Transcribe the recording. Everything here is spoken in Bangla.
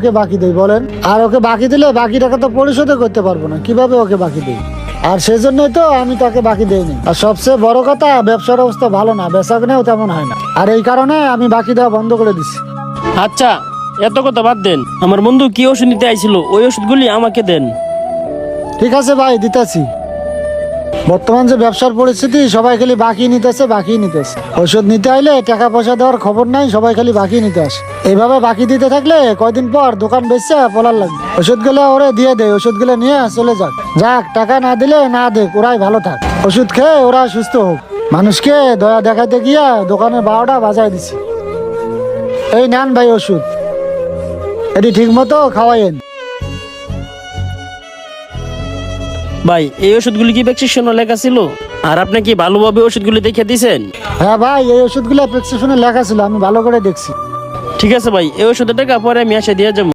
ওকে বাকি দেই বলেন? আর ওকে বাকি দিলে বাকি টাকা তো পরিশোধ করতে পারবো না, কিভাবে ওকে বাকি দেই? আর সেজন্যই তো আমি তাকে বাকি দেইনি। আর সবচেয়ে বড় কথা, ব্যবসার অবস্থা ভালো না, বেচাকেনাও তেমন হয় না, আর এই কারণে আমি বাকি দেওয়া বন্ধ করে দিচ্ছি। আচ্ছা, এত কথা বাদ দেন। আমার বন্ধু কি ওষুধ নিতে আইছিল, ওই ওষুধগুলি আমাকে দেন। ঠিক আছে ভাই, দিতেছি। বর্তমান যে ব্যবসার পরিস্থিতি, সবাই খালি বাকি নিতেছে, বাকি নিতেছে। ওষুধ নিতে আইলে টাকা পয়সা দেওয়ার খবর নাই, সবাই খালি বাকি নিতে আসে। এইভাবে বাকি দিতে থাকলে কয়দিন পর দোকান বেচে পলার লাগবে। ওষুধগুলো ওরে দিয়ে দেয়, ওষুধগুলো নিয়ে চলে যাক। যাক, টাকা না দিলে না দেখ, ওরাই ভালো থাক। ওষুধ খেয়ে ওরা সুস্থ হোক। মানুষকে দয়া দেখাইতে গিয়া দোকানের 12টা বাজায় দিছি। এই নেন ভাই ওষুধ, এটি ঠিক মতো খাওয়াইন। ভাই, এই ওষুধগুলি কি প্রেসক্রিপশনে লেখা ছিল? আর আপনি কি ভালোভাবে ওষুধগুলি দেখে দিয়েছেন? হ্যাঁ ভাই, এই ওষুধগুলো প্রেসক্রিপশনে লেখা ছিল, আমি ভালো করে দেখছি। ঠিক আছে ভাই, এই ওষুধের টাকা পরে আমি এসে দিয়ে যাবো।